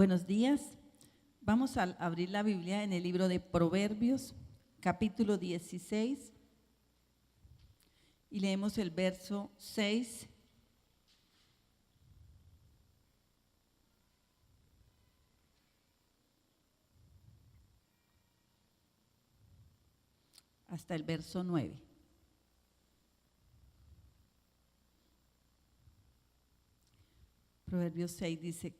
Buenos días. Vamos a abrir la Biblia en el libro de Proverbios, capítulo 16, y leemos el verso 6 hasta el verso 9. Proverbios 6 dice: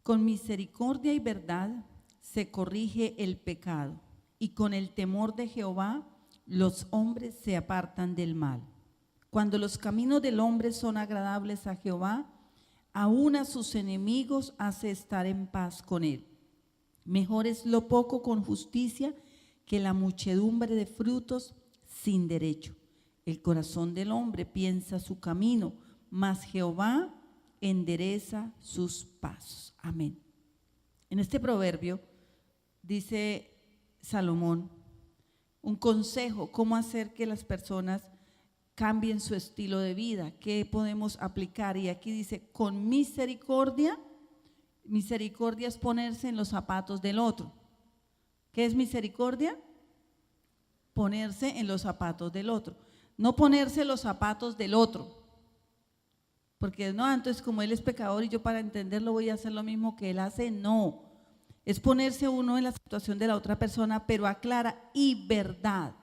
con misericordia y verdad se corrige el pecado, y con el temor de Jehová los hombres se apartan del mal. Cuando los caminos del hombre son agradables a Jehová, aun a sus enemigos hace estar en paz con él. Mejor es lo poco con justicia que la muchedumbre de frutos sin derecho. El corazón del hombre piensa su camino, mas Jehová endereza sus pasos. Amén. En este proverbio dice Salomón un consejo, cómo hacer que las personas cambien su estilo de vida, qué podemos aplicar. Y aquí dice: con misericordia. Misericordia es ponerse en los zapatos del otro. ¿Qué es misericordia? Ponerse en los zapatos del otro, no ponerse en los zapatos del otro. Porque no, entonces como él es pecador y yo para entenderlo voy a hacer lo mismo que él hace. No, es ponerse uno en la situación de la otra persona, pero aclara y verdad.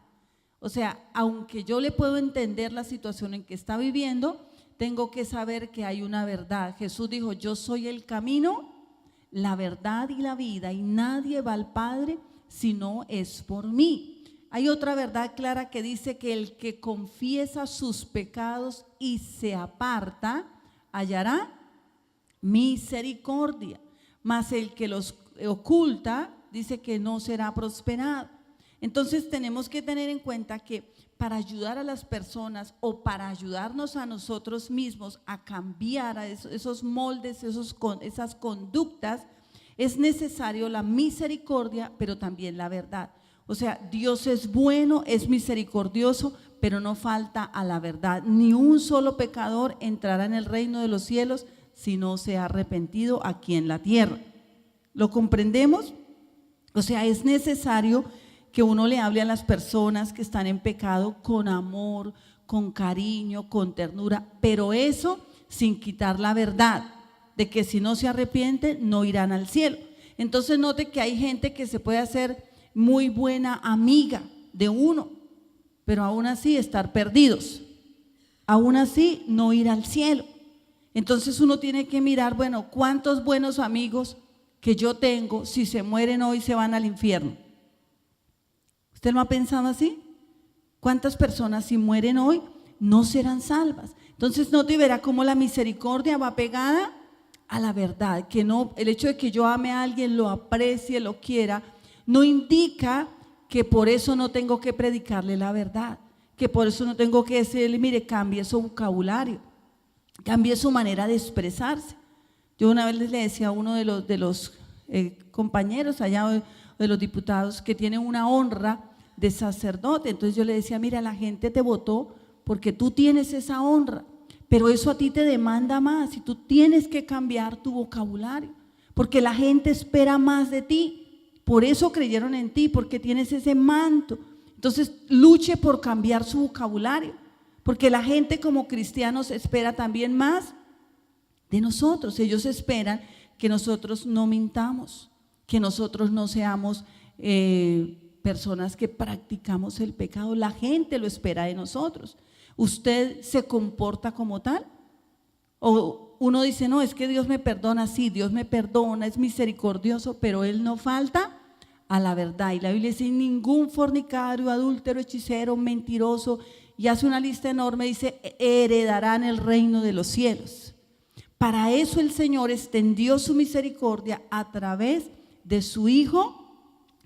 O sea, aunque yo le puedo entender la situación en que está viviendo, tengo que saber que hay una verdad. Jesús dijo: yo soy el camino, la verdad y la vida, y nadie va al Padre si no es por mí. Hay otra verdad clara que dice que el que confiesa sus pecados y se aparta hallará misericordia, mas el que los oculta dice que no será prosperado. Entonces tenemos que tener en cuenta que para ayudar a las personas o para ayudarnos a nosotros mismos a cambiar a esos moldes, esas conductas, es necesario la misericordia, pero también la verdad. O sea, Dios es bueno, es misericordioso, pero no falta a la verdad. Ni un solo pecador entrará en el reino de los cielos si no se ha arrepentido aquí en la tierra. ¿Lo comprendemos? O sea, es necesario que uno le hable a las personas que están en pecado con amor, con cariño, con ternura, pero eso sin quitar la verdad de que si no se arrepienten no irán al cielo. Entonces note que hay gente que se puede hacer muy buena amiga de uno, pero aún así estar perdidos, aún así no ir al cielo. Entonces uno tiene que mirar, bueno, ¿cuántos buenos amigos que yo tengo, si se mueren hoy, se van al infierno? ¿Usted no ha pensado así? ¿Cuántas personas si mueren hoy no serán salvas? Entonces no te verá cómo la misericordia va pegada a la verdad, que no, el hecho de que yo ame a alguien, lo aprecie, lo quiera, no indica que por eso no tengo que predicarle la verdad, que por eso no tengo que decirle: mire, cambie su vocabulario, cambie su manera de expresarse. Yo una vez le decía a uno de los compañeros allá, de los diputados, que tiene una honra de sacerdote. Entonces yo le decía: mira, la gente te votó porque tú tienes esa honra, pero eso a ti te demanda más y tú tienes que cambiar tu vocabulario, porque la gente espera más de ti. Por eso creyeron en ti, porque tienes ese manto. Entonces luche por cambiar su vocabulario, porque la gente como cristianos espera también más de nosotros. Ellos esperan que nosotros no mintamos, que nosotros no seamos personas que practicamos el pecado. La gente lo espera de nosotros. ¿Usted se comporta como tal? O uno dice: no, es que Dios me perdona. Sí, Dios me perdona, es misericordioso, pero Él no falta a la verdad. Y la Biblia dice: ningún fornicario, adúltero, hechicero, mentiroso, y hace una lista enorme, dice: heredarán el reino de los cielos. Para eso el Señor extendió su misericordia a través de su Hijo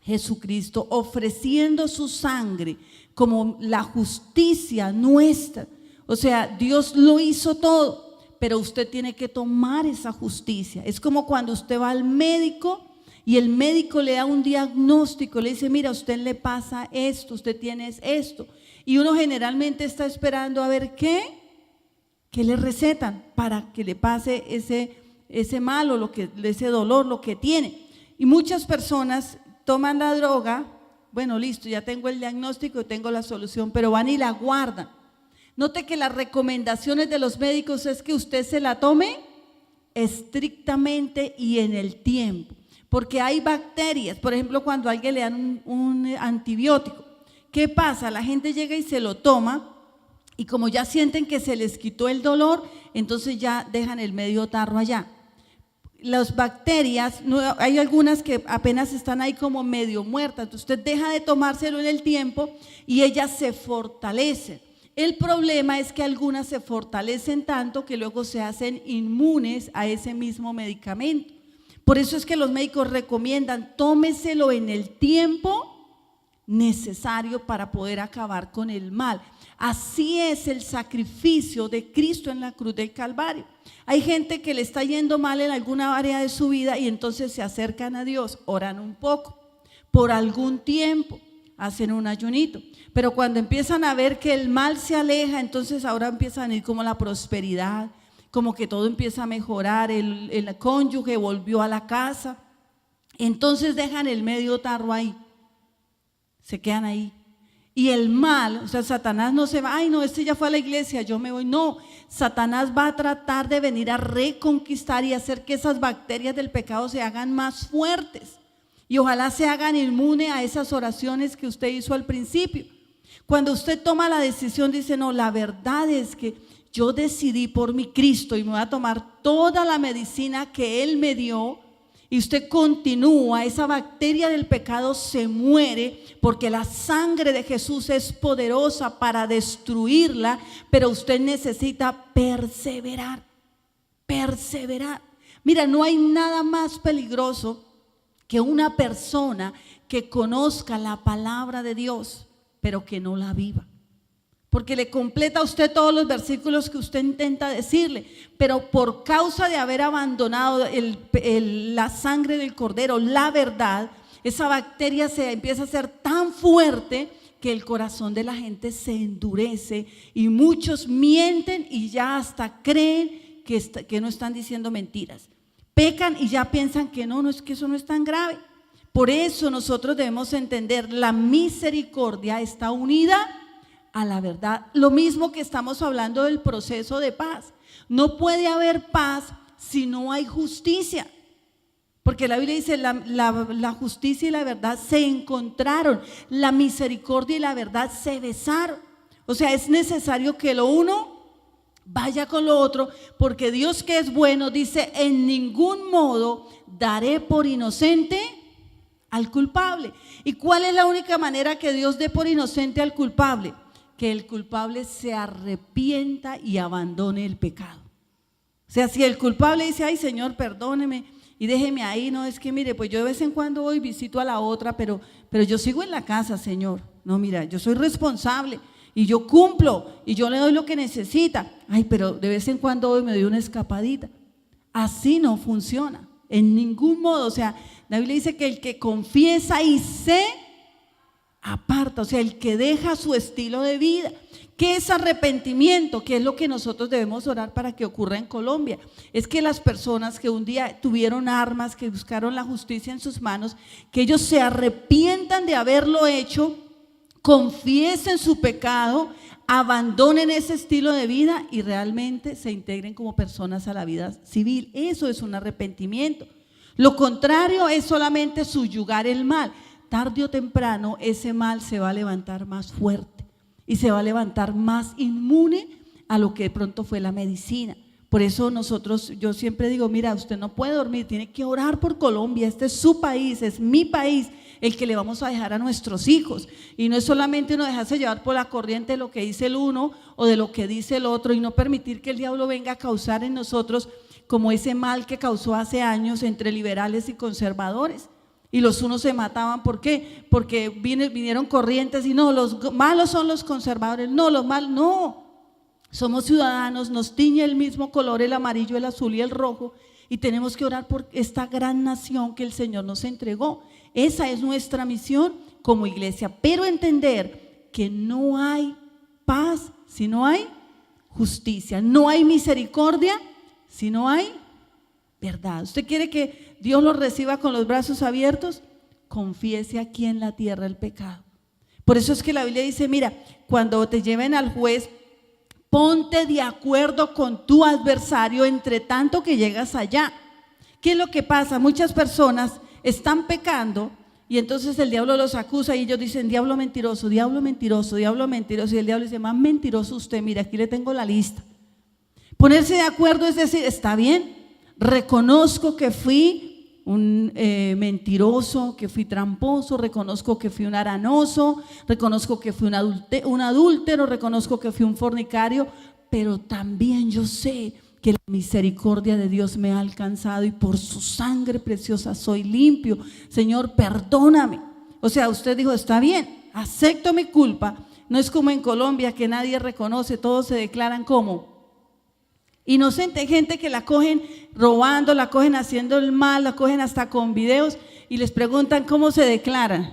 Jesucristo, ofreciendo su sangre como la justicia nuestra. O sea, Dios lo hizo todo, pero usted tiene que tomar esa justicia. Es como cuando usted va al médico y el médico le da un diagnóstico, le dice: mira, a usted le pasa esto, usted tiene esto, y uno generalmente está esperando a ver qué le recetan para que le pase ese mal o ese dolor, lo que tiene. Y muchas personas toman la droga, bueno, listo, ya tengo el diagnóstico, tengo la solución, pero van y la guardan. Note que las recomendaciones de los médicos es que usted se la tome estrictamente y en el tiempo, porque hay bacterias. Por ejemplo, cuando a alguien le dan un antibiótico, ¿qué pasa? La gente llega y se lo toma y como ya sienten que se les quitó el dolor, entonces ya dejan el medio tarro allá. Las bacterias, hay algunas que apenas están ahí como medio muertas, entonces usted deja de tomárselo en el tiempo y ellas se fortalecen. El problema es que algunas se fortalecen tanto que luego se hacen inmunes a ese mismo medicamento. Por eso es que los médicos recomiendan tómeselo en el tiempo necesario para poder acabar con el mal. Así es el sacrificio de Cristo en la cruz del Calvario. Hay gente que le está yendo mal en alguna área de su vida y entonces se acercan a Dios, oran un poco, por algún tiempo, hacen un ayunito, pero cuando empiezan a ver que el mal se aleja, entonces ahora empiezan a ir como la prosperidad, como que todo empieza a mejorar, el cónyuge volvió a la casa, entonces dejan el medio tarro ahí, se quedan ahí. Y el mal, o sea, Satanás no se va, ay no, este ya fue a la iglesia, yo me voy. No, Satanás va a tratar de venir a reconquistar y hacer que esas bacterias del pecado se hagan más fuertes. Y ojalá se hagan inmune a esas oraciones que usted hizo al principio. Cuando usted toma la decisión, dice, no, la verdad es que yo decidí por mi Cristo y me voy a tomar toda la medicina que Él me dio. Y usted continúa, esa bacteria del pecado se muere porque la sangre de Jesús es poderosa para destruirla, pero usted necesita perseverar, perseverar. Mira, no hay nada más peligroso que una persona que conozca la palabra de Dios, pero que no la viva. Porque le completa a usted todos los versículos que usted intenta decirle, pero por causa de haber abandonado la sangre del cordero, la verdad, esa bacteria se empieza a hacer tan fuerte que el corazón de la gente se endurece y muchos mienten y ya hasta creen que no están diciendo mentiras. Pecan y ya piensan que no, es que eso no es tan grave. Por eso nosotros debemos entender, la misericordia está unida a la verdad. Lo mismo que estamos hablando del proceso de paz. No puede haber paz si no hay justicia. Porque la Biblia dice, la justicia y la verdad se encontraron, la misericordia y la verdad se besaron. O sea, es necesario que lo uno vaya con lo otro, porque Dios, que es bueno, dice, en ningún modo daré por inocente al culpable. ¿Y cuál es la única manera que Dios dé por inocente al culpable? Que el culpable se arrepienta y abandone el pecado. O sea, si el culpable dice, ay Señor, perdóneme y déjeme ahí, no, es que mire, pues yo de vez en cuando voy y visito a la otra, pero yo sigo en la casa, Señor. No, mira, yo soy responsable y yo cumplo y yo le doy lo que necesita. Ay, pero de vez en cuando voy y me doy una escapadita. Así no funciona, en ningún modo. O sea, la Biblia dice que el que confiesa y se aparta, o sea, el que deja su estilo de vida. ¿Qué es arrepentimiento? ¿Qué es lo que nosotros debemos orar para que ocurra en Colombia? Es que las personas que un día tuvieron armas, que buscaron la justicia en sus manos, que ellos se arrepientan de haberlo hecho, confiesen su pecado, abandonen ese estilo de vida y realmente se integren como personas a la vida civil. Eso es un arrepentimiento. Lo contrario es solamente subyugar el mal. Tarde o temprano ese mal se va a levantar más fuerte y se va a levantar más inmune a lo que de pronto fue la medicina. Por eso yo siempre digo, mira, usted no puede dormir, tiene que orar por Colombia, este es su país, es mi país, el que le vamos a dejar a nuestros hijos. Y no es solamente uno dejarse llevar por la corriente de lo que dice el uno o de lo que dice el otro y no permitir que el diablo venga a causar en nosotros como ese mal que causó hace años entre liberales y conservadores. Y los unos se mataban, ¿por qué? Porque vinieron corrientes y no, los malos son los conservadores, no, los malos, no. Somos ciudadanos, nos tiñe el mismo color, el amarillo, el azul y el rojo, y tenemos que orar por esta gran nación que el Señor nos entregó. Esa es nuestra misión como iglesia, pero entender que no hay paz si no hay justicia, no hay misericordia si no hay verdad. ¿Usted quiere que Dios lo reciba con los brazos abiertos? Confiese aquí en la tierra el pecado. Por eso es que la Biblia dice, mira, cuando te lleven al juez, ponte de acuerdo con tu adversario entre tanto que llegas allá. ¿Qué es lo que pasa? Muchas personas están pecando y entonces el diablo los acusa y ellos dicen, diablo mentiroso, diablo mentiroso, diablo mentiroso. Y el diablo dice, más mentiroso usted, mira, aquí le tengo la lista. Ponerse de acuerdo es decir, está bien, reconozco que fui un mentiroso, que fui tramposo, reconozco que fui un aranoso, reconozco que fui un adúltero, reconozco que fui un fornicario, pero también yo sé que la misericordia de Dios me ha alcanzado y por su sangre preciosa soy limpio. Señor, perdóname. O sea, usted dijo, está bien, acepto mi culpa. No es como en Colombia que nadie reconoce, todos se declaran como inocente, gente que la cogen robando, la cogen haciendo el mal, la cogen hasta con videos y les preguntan cómo se declaran.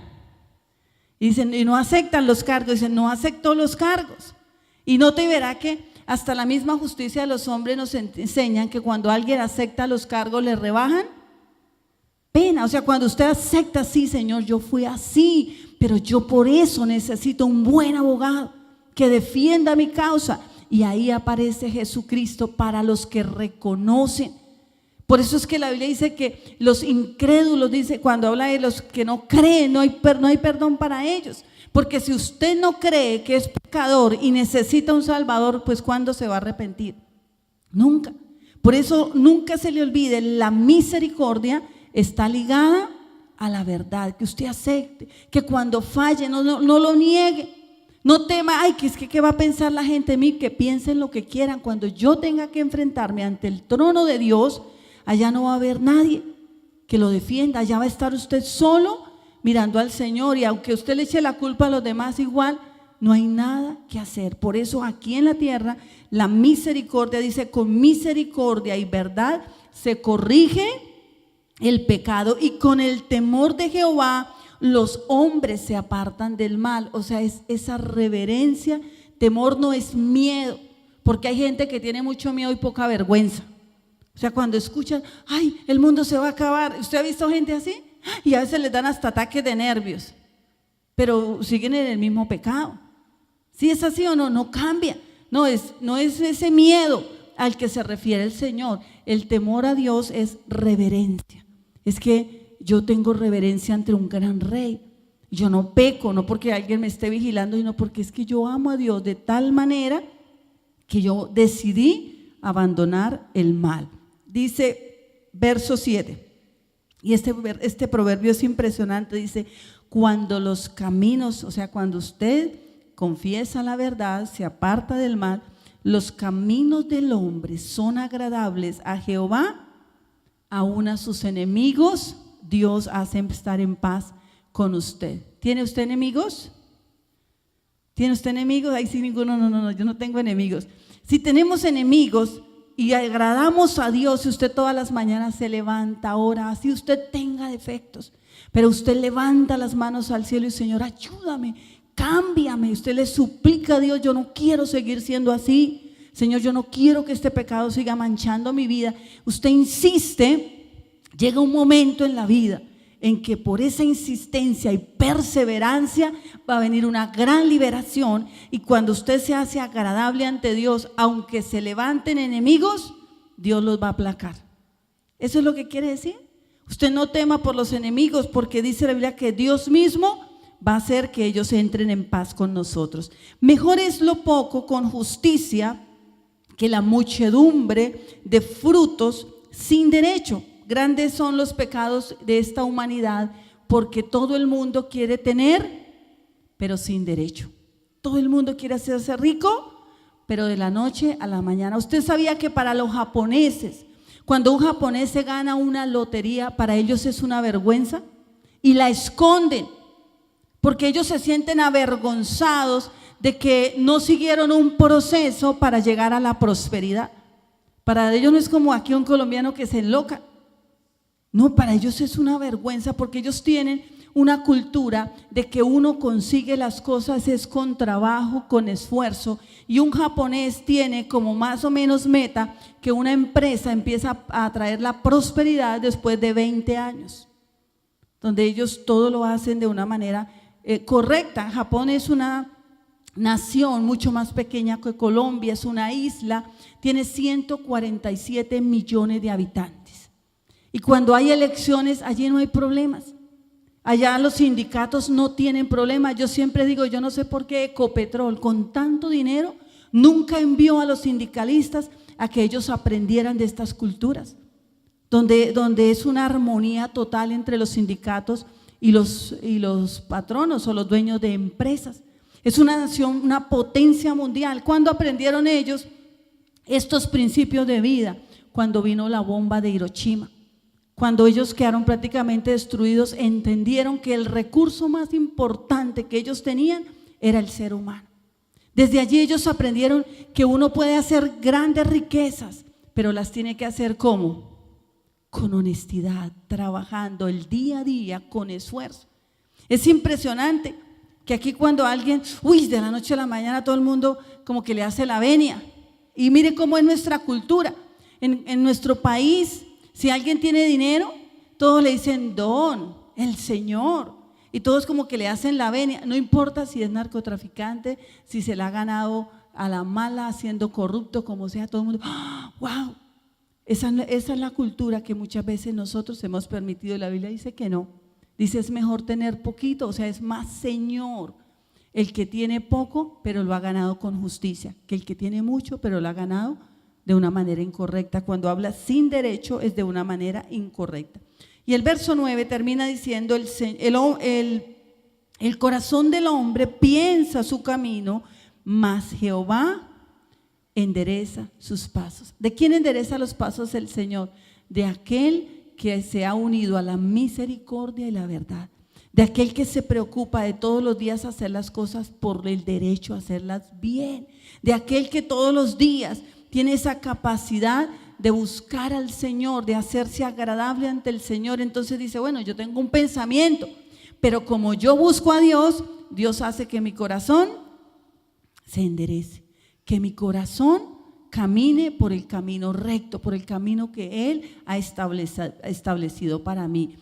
Y dicen, y no aceptan los cargos, dicen, no acepto los cargos. Y no te verá que hasta la misma justicia de los hombres nos enseñan que cuando alguien acepta los cargos le rebajan pena. O sea, cuando usted acepta, sí, Señor, yo fui así, pero yo por eso necesito un buen abogado que defienda mi causa. Y ahí aparece Jesucristo para los que reconocen. Por eso es que la Biblia dice que los incrédulos, dice, cuando habla de los que no creen, no hay perdón para ellos. Porque si usted no cree que es pecador y necesita un salvador, pues ¿cuándo se va a arrepentir? Nunca. Por eso nunca se le olvide, la misericordia está ligada a la verdad, que usted acepte, que cuando falle no lo niegue. No tema, ay, que es que ¿qué va a pensar la gente de mí? Que piensen lo que quieran. Cuando yo tenga que enfrentarme ante el trono de Dios, allá no va a haber nadie que lo defienda. Allá va a estar usted solo mirando al Señor. Y aunque usted le eche la culpa a los demás igual, no hay nada que hacer. Por eso aquí en la tierra, la misericordia dice, con misericordia y verdad se corrige el pecado. Y con el temor de Jehová los hombres se apartan del mal. O sea, es esa reverencia. Temor no es miedo, porque hay gente que tiene mucho miedo y poca vergüenza. O sea, cuando escuchan, ay, el mundo se va a acabar. ¿Usted ha visto gente así? Y a veces les dan hasta ataques de nervios, pero siguen en el mismo pecado. ¿Sí es así o no? No cambia. No es ese miedo al que se refiere el Señor. El temor a Dios es reverencia. Es que yo tengo reverencia ante un gran rey. Yo no peco, no porque alguien me esté vigilando, sino porque es que yo amo a Dios de tal manera que yo decidí abandonar el mal. Dice verso 7, y este proverbio es impresionante, dice, cuando los caminos, o sea, cuando usted confiesa la verdad, se aparta del mal, los caminos del hombre son agradables a Jehová, aún a sus enemigos Dios hace estar en paz con usted. ¿Tiene usted enemigos? ¿Tiene usted enemigos? Ahí sí ninguno, no, yo no tengo enemigos. Si tenemos enemigos y agradamos a Dios, si usted todas las mañanas se levanta, ora, así usted tenga defectos, pero usted levanta las manos al cielo y Señor, ayúdame, cámbiame. Usted le suplica a Dios, yo no quiero seguir siendo así. Señor, yo no quiero que este pecado siga manchando mi vida. Usted insiste. Llega un momento en la vida en que por esa insistencia y perseverancia va a venir una gran liberación, y cuando usted se hace agradable ante Dios, aunque se levanten enemigos, Dios los va a aplacar. ¿Eso es lo que quiere decir? Usted no tema por los enemigos, porque dice la Biblia que Dios mismo va a hacer que ellos entren en paz con nosotros. Mejor es lo poco con justicia que la muchedumbre de frutos sin derecho. Grandes son los pecados de esta humanidad, porque todo el mundo quiere tener, pero sin derecho. Todo el mundo quiere hacerse rico, pero de la noche a la mañana. ¿Usted sabía que para los japoneses, cuando un japonés se gana una lotería, para ellos es una vergüenza? Y la esconden, porque ellos se sienten avergonzados de que no siguieron un proceso para llegar a la prosperidad. Para ellos no es como aquí un colombiano que se enloca. No, para ellos es una vergüenza, porque ellos tienen una cultura de que uno consigue las cosas es con trabajo, con esfuerzo, y un japonés tiene como más o menos meta que una empresa empieza a traer la prosperidad después de 20 años, donde ellos todo lo hacen de una manera correcta. Japón es una nación mucho más pequeña que Colombia, es una isla, tiene 147 millones de habitantes. Y cuando hay elecciones, allí no hay problemas. Allá los sindicatos no tienen problemas. Yo siempre digo, yo no sé por qué Ecopetrol, con tanto dinero, nunca envió a los sindicalistas a que ellos aprendieran de estas culturas, donde es una armonía total entre los sindicatos y los patronos o los dueños de empresas. Es una nación, una potencia mundial. ¿Cuándo aprendieron ellos estos principios de vida? Cuando vino la bomba de Hiroshima. Cuando ellos quedaron prácticamente destruidos, entendieron que el recurso más importante que ellos tenían era el ser humano. Desde allí ellos aprendieron que uno puede hacer grandes riquezas, pero las tiene que hacer ¿cómo? Con honestidad, trabajando el día a día, con esfuerzo. Es impresionante que aquí cuando alguien, de la noche a la mañana todo el mundo como que le hace la venia. Y mire cómo es nuestra cultura. En nuestro país, si alguien tiene dinero, todos le dicen don, el Señor. Y todos como que le hacen la venia. No importa si es narcotraficante, si se la ha ganado a la mala, siendo corrupto, como sea, todo el mundo, ¡wow! Esa es la cultura que muchas veces nosotros hemos permitido. La Biblia dice que no. Dice es mejor tener poquito, o sea, es más señor el que tiene poco, pero lo ha ganado con justicia, que el que tiene mucho, pero lo ha ganado de una manera incorrecta. Cuando habla sin derecho es de una manera incorrecta. Y el verso 9 termina diciendo, el corazón del hombre piensa su camino, mas Jehová endereza sus pasos. ¿De quién endereza los pasos el Señor? De aquel que se ha unido a la misericordia y la verdad, de aquel que se preocupa de todos los días hacer las cosas por el derecho a hacerlas bien, de aquel que todos los días tiene esa capacidad de buscar al Señor, de hacerse agradable ante el Señor. Entonces dice, bueno, yo tengo un pensamiento, pero como yo busco a Dios, Dios hace que mi corazón se enderece, que mi corazón camine por el camino recto, por el camino que Él ha establecido para mí.